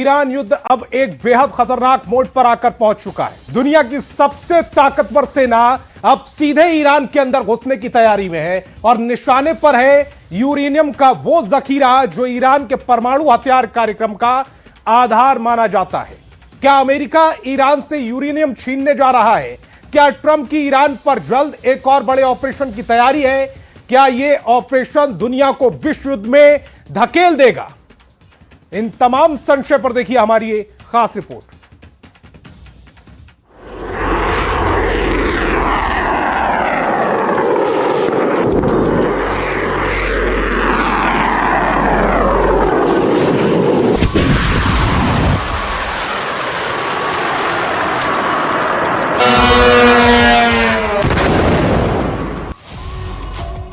Iran युद्ध अब एक बेहद खतरनाक मोड़ पर आकर पहुंच चुका है। दुनिया की सबसे ताकतवर सेना अब सीधे ईरान के अंदर घुसने की तैयारी में है और निशाने पर है यूरेनियम का वो जखीरा जो ईरान के परमाणु हथियार कार्यक्रम का आधार माना जाता है। क्या अमेरिका ईरान से यूरेनियम छीनने जा रहा है? क्या ट्रंप की ईरान पर जल्द एक और बड़े ऑपरेशन की तैयारी है? क्या यह ऑपरेशन दुनिया को विश्व युद्ध में धकेल देगा? इन तमाम संशय पर देखिए हमारी ये खास रिपोर्ट।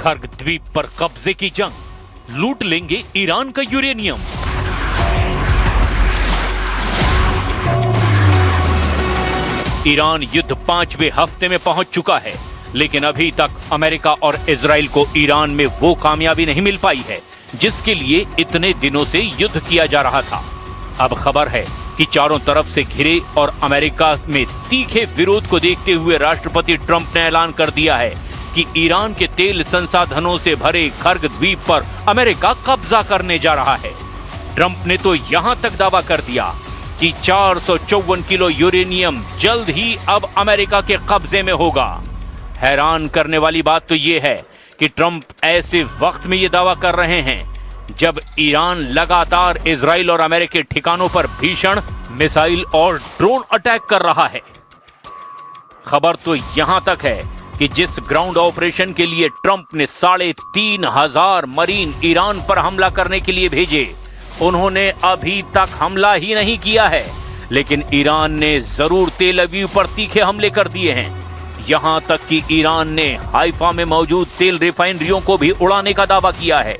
खर्ग द्वीप पर कब्जे की जंग, लूट लेंगे ईरान का यूरेनियम। ईरान युद्ध 5वें हफ्ते में पहुंच चुका है, लेकिन अभी तक अमेरिका और इजराइल को ईरान में वो कामयाबी नहीं मिल पाई है जिसके लिए इतने दिनों से युद्ध किया जा रहा था। अब खबर है कि चारों तरफ से घिरे और अमेरिका में तीखे विरोध को देखते हुए राष्ट्रपति ट्रंप ने ऐलान कर दिया है कि ईरान के तेल संसाधनों से भरे खर्ग द्वीप पर अमेरिका कब्जा करने जा रहा है। ट्रंप ने तो यहां तक दावा कर दिया कि 454 किलो यूरेनियम जल्द ही अब अमेरिका के कब्जे में होगा। हैरान करने वाली बात तो यह है कि ट्रंप ऐसे वक्त में यह दावा कर रहे हैं जब ईरान लगातार इजराइल और अमेरिकी ठिकानों पर भीषण मिसाइल और ड्रोन अटैक कर रहा है। खबर तो यहां तक है कि जिस ग्राउंड ऑपरेशन के लिए ट्रंप ने 3,500 मरीन ईरान पर हमला करने के लिए भेजे, उन्होंने अभी तक हमला ही नहीं किया है, लेकिन ईरान ने जरूर तेल अवीव पर तीखे हमले कर दिए हैं। यहां तक कि ईरान ने हाइफा में मौजूद तेल रिफाइनरियों को भी उड़ाने का दावा किया है।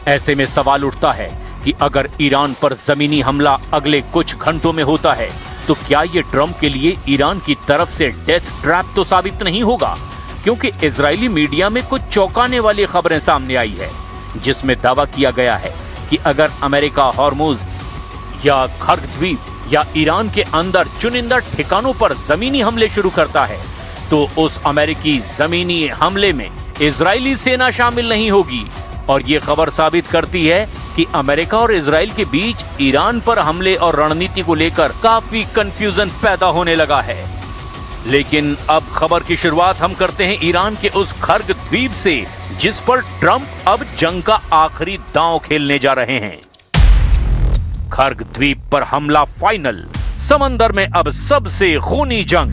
ऐसे में सवाल उठता है कि अगर ईरान पर जमीनी हमला अगले कुछ घंटों में होता है तो क्या यह ट्रंप के लिए ईरान की तरफ से डेथ ट्रैप तो साबित नहीं होगा? क्योंकि इजरायली मीडिया में कुछ चौंकाने वाली खबरें सामने आई है जिसमें दावा किया गया है कि अगर अमेरिका हॉर्मुज या खर्ग द्वीप या ईरान के अंदर चुनिंदा ठिकानों पर जमीनी हमले शुरू करता है तो उस अमेरिकी जमीनी हमले में इजरायली सेना शामिल नहीं होगी। और ये खबर साबित करती है कि अमेरिका और इजराइल के बीच ईरान पर हमले और रणनीति को लेकर काफी कंफ्यूजन पैदा होने लगा है। लेकिन अब खबर की शुरुआत हम करते हैं ईरान के उस खर्ग द्वीप से जिस पर ट्रंप अब जंग का आखिरी दांव खेलने जा रहे हैं। खर्ग द्वीप पर हमला फाइनल, समंदर में अब सबसे खूनी जंग।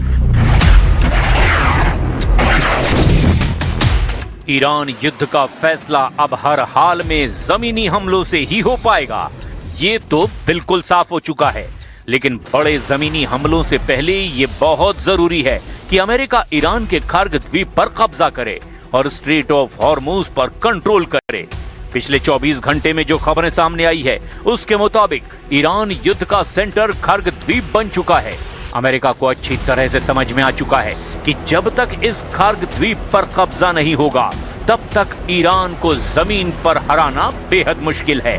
ईरान युद्ध का फैसला अब हर हाल में जमीनी हमलों से ही हो पाएगा, ये तो बिल्कुल साफ हो चुका है। लेकिन बड़े जमीनी हमलों से पहले ये बहुत जरूरी है कि अमेरिका ईरान के खर्ग द्वीप पर कब्जा करे और स्ट्रेट ऑफ हॉर्मुज पर कंट्रोल करे। पिछले 24 घंटे में जो खबरें सामने आई है उसके मुताबिक ईरान युद्ध का सेंटर खर्ग द्वीप बन चुका है। अमेरिका को अच्छी तरह से समझ में आ चुका है कि जब तक इस खर्ग द्वीप पर कब्जा नहीं होगा तब तक ईरान को जमीन पर हराना बेहद मुश्किल है।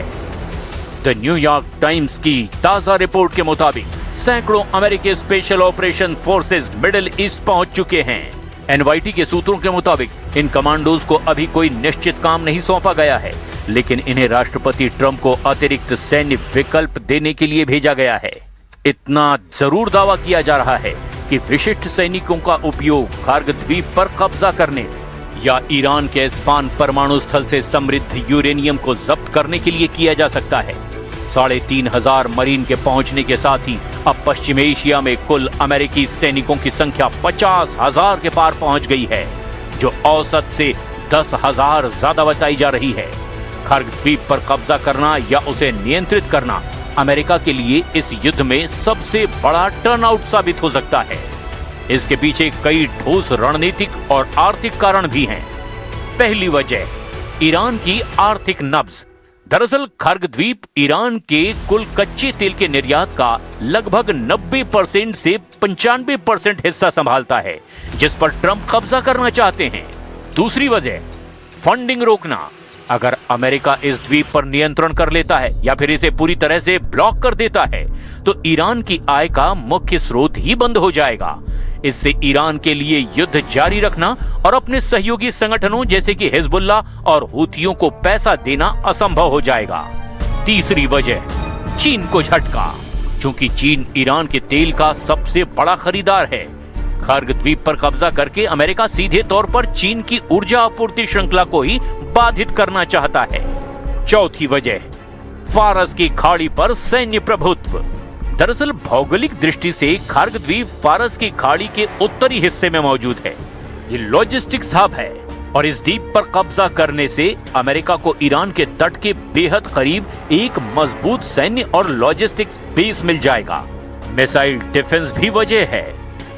द न्यूयॉर्क टाइम्स की ताजा रिपोर्ट के मुताबिक सैकड़ों अमेरिकी special operation forces middle east पहुंच चुके हैं। एनवाईटी के सूत्रों के मुताबिक इन कमांडोज को अभी कोई निश्चित काम नहीं सौंपा गया है, लेकिन इन्हें राष्ट्रपति ट्रंप को अतिरिक्त सैन्य विकल्प देने के लिए भेजा गया है। इतना जरूर दावा किया जा रहा है कि विशिष्ट सैनिकों का उपयोग खर्ग द्वीप पर कब्जा करने या ईरान के इस्फान परमाणु स्थल से समृद्ध यूरेनियम को जब्त करने के लिए किया जा सकता है। 3,500 मरीन के पहुंचने के साथ ही अब पश्चिम एशिया में कुल अमेरिकी सैनिकों की संख्या 50,000 के पार पहुंच गई है, जो औसत से 10,000 ज्यादा बताई जा रही है। खर्ग द्वीप पर कब्जा करना या उसे नियंत्रित करना अमेरिका के लिए इस युद्ध में सबसे बड़ा टर्नआउट साबित हो सकता है। इसके पीछे कई ठोस रणनीतिक और आर्थिक कारण भी हैं। पहली वजह, ईरान की आर्थिक नब्ज। दरअसल खर्ग द्वीप ईरान के कुल कच्चे तेल के निर्यात का लगभग 90% से 95% हिस्सा संभालता है, जिस पर ट्रंप कब्जा करना चाहते हैं। दूसरी वजह, फंडिंग रोकना। अगर अमेरिका इस द्वीप पर नियंत्रण कर लेता है या फिर इसे पूरी तरह से ब्लॉक कर देता है तो ईरान की आय का मुख्य स्रोत ही बंद हो जाएगा। इससे ईरान के लिए युद्ध जारी रखना और अपने सहयोगी संगठनों जैसे कि हिजबुल्लाह और हूथियों को पैसा देना असंभव हो जाएगा। तीसरी वजह, चीन को झटका। चूंकि चीन ईरान के तेल का सबसे बड़ा खरीदार है, खर्ग द्वीप पर कब्जा करके अमेरिका सीधे तौर पर चीन की ऊर्जा आपूर्ति श्रृंखला को ही बाधित करना चाहता है। चौथी वजह, फारस की खाड़ी पर सैन्य प्रभुत्व। दरअसल भौगोलिक दृष्टि से खर्ग द्वीप फारस की खाड़ी के उत्तरी हिस्से में मौजूद है। ये लॉजिस्टिक्स हब है और इस द्वीप पर कब्जा करने से अमेरिका को ईरान के तट के बेहद करीब एक मजबूत सैन्य और लॉजिस्टिक्स बेस मिल जाएगा। मिसाइल डिफेंस भी वजह है।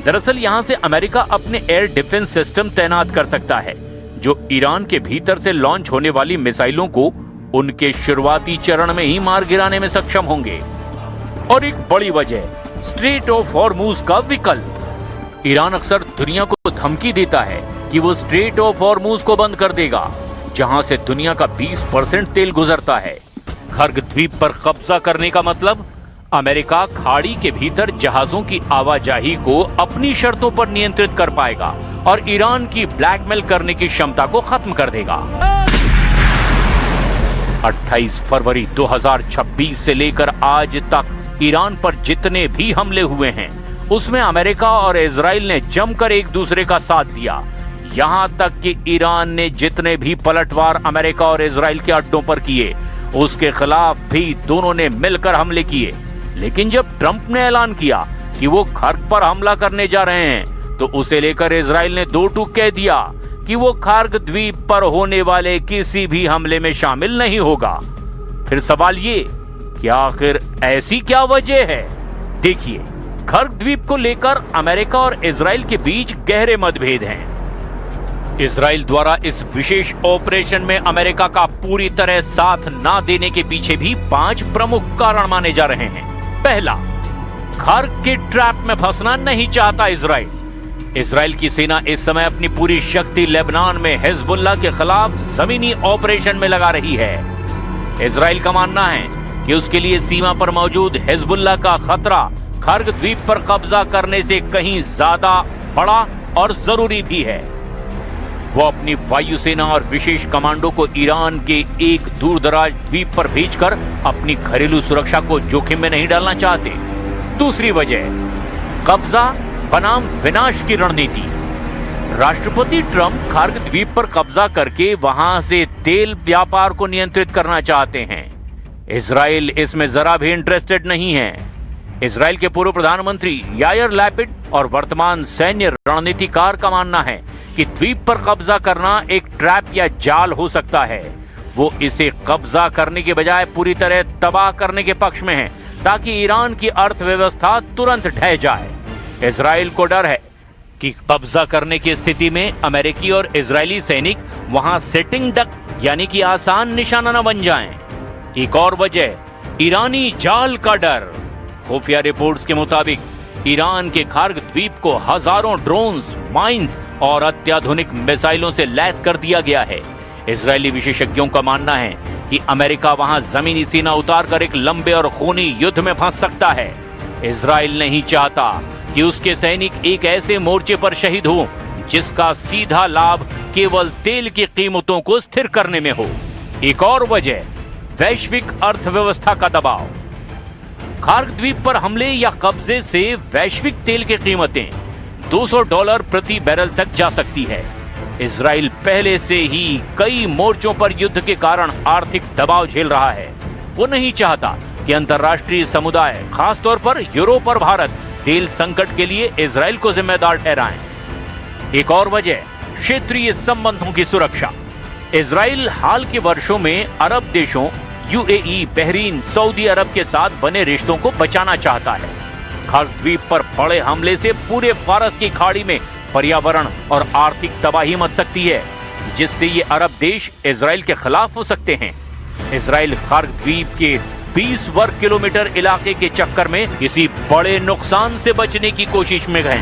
दरअसल यहां से अमेरिका अपने एयर डिफेंस सिस्टम तैनात कर सकता है जो ईरान के भीतर से लॉन्च होने वाली मिसाइलों को उनके शुरुआती चरण में ही मार गिराने में सक्षम होंगे। और एक बड़ी वजह, स्ट्रेट ऑफ हॉर्मुज का विकल्प। ईरान अक्सर दुनिया को धमकी देता है कि वो स्ट्रेट ऑफ हॉर्मुज को बंद कर देगा, जहां से दुनिया का 20% तेल गुजरता है। खर्ग द्वीप पर कब्जा करने का मतलब अमेरिका खाड़ी के भीतर जहाजों की आवाजाही को अपनी शर्तों पर नियंत्रित कर पाएगा और ईरान की ब्लैकमेल करने की क्षमता को खत्म कर देगा। 28 फरवरी 2026 से लेकर आज तक ईरान पर जितने भी हमले हुए हैं उसमें अमेरिका और इजराइल ने जमकर एक दूसरे का साथ दिया। यहां तक कि ईरान ने जितने भी पलटवार अमेरिका और इजराइल के अड्डों पर किए उसके खिलाफ भी दोनों ने मिलकर हमले किए। लेकिन जब ट्रंप ने ऐलान किया कि वो खर्ग पर हमला करने जा रहे हैं तो उसे लेकर इजराइल ने दो टूक कह दिया कि वो खर्ग द्वीप पर होने वाले किसी भी हमले में शामिल नहीं होगा। फिर सवाल ये कि आखिर ऐसी क्या वजह है? देखिए, खर्ग द्वीप को लेकर अमेरिका और इजराइल के बीच गहरे मतभेद हैं। इजराइल द्वारा इस विशेष ऑपरेशन में अमेरिका का पूरी तरह साथ ना देने के पीछे भी 5 प्रमुख कारण माने जा रहे हैं। पहला, खर्ग के ट्रैप में फंसना नहीं चाहता इजराइल। इजराइल की सेना इस समय अपनी पूरी शक्ति लेबनान में हिजबुल्लाह के खिलाफ जमीनी ऑपरेशन में लगा रही है। इजराइल का मानना है कि उसके लिए सीमा पर मौजूद हिजबुल्लाह का खतरा खर्ग द्वीप पर कब्जा करने से कहीं ज्यादा बड़ा और जरूरी भी है। वो अपनी वायुसेना और विशेष कमांडो को ईरान के एक दूरदराज द्वीप पर भेजकर अपनी घरेलू सुरक्षा को जोखिम में नहीं डालना चाहते। दूसरी वजह, कब्जा बनाम विनाश की रणनीति। राष्ट्रपति ट्रंप खर्ग द्वीप पर कब्जा करके वहां से तेल व्यापार को नियंत्रित करना चाहते हैं। इजराइल इसमें जरा भी इंटरेस्टेड नहीं है। इजराइल के पूर्व प्रधानमंत्री यायर लैपिड और वर्तमान सैन्य रणनीतिकार का मानना है कि द्वीप पर कब्जा करना एक ट्रैप या जाल हो सकता है। वो इसे कब्जा करने के बजाय पूरी तरह तबाह करने के पक्ष में है ताकि ईरान की अर्थव्यवस्था तुरंत ढह जाए। इजराइल को डर है कि कब्जा करने की स्थिति में अमेरिकी और इजरायली सैनिक वहां सेटिंग डक यानी कि आसान निशाना न बन जाएं। एक और वजह, ईरानी जाल का डर। खुफिया रिपोर्ट्स के मुताबिक ईरान के खर्ग द्वीप को हजारों ड्रोन्स, माइंस और अत्याधुनिक मिसाइलों से लैस कर दिया गया है। इजरायली विशेषज्ञों का मानना है कि अमेरिका वहां जमीनी सीना उतारकर एक लंबे और खूनी युद्ध में फंस सकता है। इजराइल नहीं चाहता कि उसके सैनिक एक ऐसे मोर्चे पर शहीद हो जिसका सीधा लाभ केवल तेल की कीमतों को स्थिर करने में हो। एक और वजह, वैश्विक अर्थव्यवस्था का दबाव। खर्ग द्वीप पर हमले या कब्जे से वैश्विक तेल की कीमतें $200 प्रति बैरल तक जा सकती है। इजराइल पहले से ही कई मोर्चों पर युद्ध के कारण आर्थिक दबाव झेल रहा है। वो नहीं चाहता कि अंतर्राष्ट्रीय समुदाय, खासतौर पर यूरोप और भारत, तेल संकट के लिए इजराइल को जिम्मेदार ठहराएं। एक और वजह, क्षेत्रीय संबंधों की सुरक्षा। इजराइल हाल के वर्षों में अरब देशों यूएई, बहरीन, सऊदी अरब के साथ बने रिश्तों को बचाना चाहता है। खर्ग द्वीप पर बड़े हमले से पूरे फारस की खाड़ी में पर्यावरण और आर्थिक तबाही मच सकती है, जिससे ये अरब देश इजराइल के खिलाफ हो सकते हैं। इजराइल खर्ग द्वीप के 20 वर्ग किलोमीटर इलाके के चक्कर में किसी बड़े नुकसान से बचने की कोशिश में गए।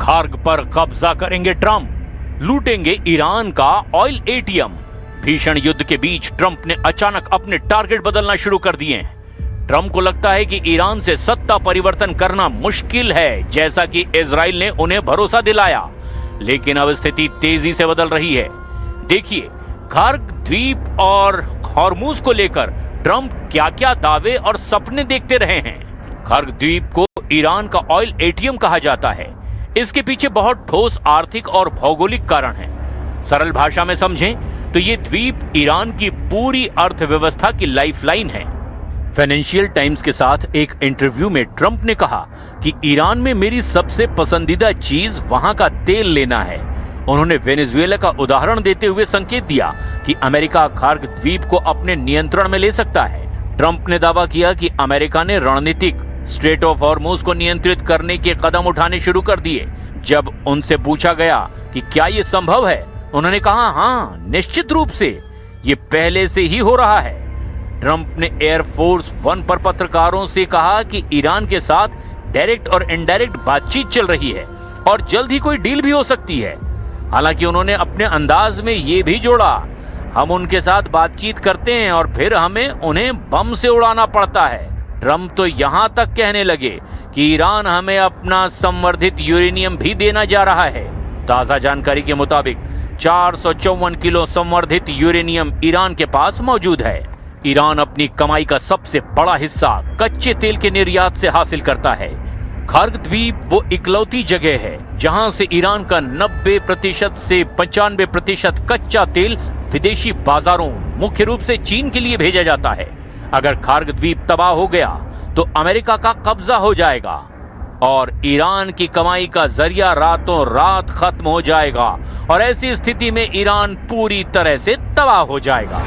खार्ग पर कब्जा करेंगे ट्रंप, लूटेंगे ईरान का ऑयल एटीएम। भीषण युद्ध के बीच ट्रंप ने अचानक अपने टारगेट बदलना शुरू कर दिए हैं। ट्रंप को लगता है कि ईरान से सत्ता परिवर्तन करना मुश्किल है, जैसा कि इजराइल ने उन्हें भरोसा दिलाया। लेकिन अब स्थिति तेजी से बदल रही है। देखिए, खार्ग द्वीप और हॉर्मुज को लेकर ट्रंप क्या-क्या दावे और सपने देखते रहे हैं। खार्ग द्वीप को ईरान का ऑयल एटीएम कहा जाता है। इसके पीछे बहुत ठोस आर्थिक और भौगोलिक कारण हैं। सरल भाषा में समझें तो ये द्वीप ईरान की पूरी अर्थव्यवस्था की लाइफलाइन है। फाइनेंशियल टाइम्स के साथ एक इंटरव्यू में ट्रंप ने कहा कि ईरान में मेरी सबसे पसंदीदा चीज वहां का तेल लेना है। उन्होंने वेनेजुएला का उदाहरण देते हुए संकेत दिया कि अमेरिका खार्ग द्वीप को अपने नियंत्रण में ले सकता है। ट्रंप ने दावा किया कि अमेरिका ने रणनीतिक स्ट्रेट ऑफ हॉर्मुज को नियंत्रित करने के कदम उठाने शुरू कर दिए। जब उनसे पूछा गया कि क्या यह संभव है, उन्होंने कहा, हां, निश्चित रूप से यह पहले से ही हो रहा है। ट्रंप ने एयरफोर्स वन पर पत्रकारों से कहा कि ईरान के साथ डायरेक्ट और इनडायरेक्ट बातचीत चल रही है और जल्द ही कोई डील भी हो सकती है। हालांकि उन्होंने अपने अंदाज में यह भी जोड़ा, हम उनके साथ बातचीत करते हैं और फिर हमें उन्हें बम से उड़ाना पड़ता है। ट्रंप तो यहां तक कहने लगे कि ईरान हमें अपना संवर्धित यूरेनियम भी देना जा रहा है। ताजा जानकारी के मुताबिक 454 किलो संवर्धित यूरेनियम ईरान के पास मौजूद है। ईरान अपनी कमाई का सबसे बड़ा हिस्सा कच्चे तेल के निर्यात से हासिल करता है। खार्ग द्वीप वो इकलौती जगह है जहां से ईरान का 90% से 95% कच्चा तेल विदेशी बाजारों, मुख्य रूप से चीन के लिए भेजा जाता है। अगर खार्ग द्वीप तबाह हो गया तो अमेरिका का कब्जा हो जाएगा और ईरान की कमाई का जरिया रातों रात खत्म हो जाएगा और ऐसी स्थिति में ईरान पूरी तरह से तबाह हो जाएगा।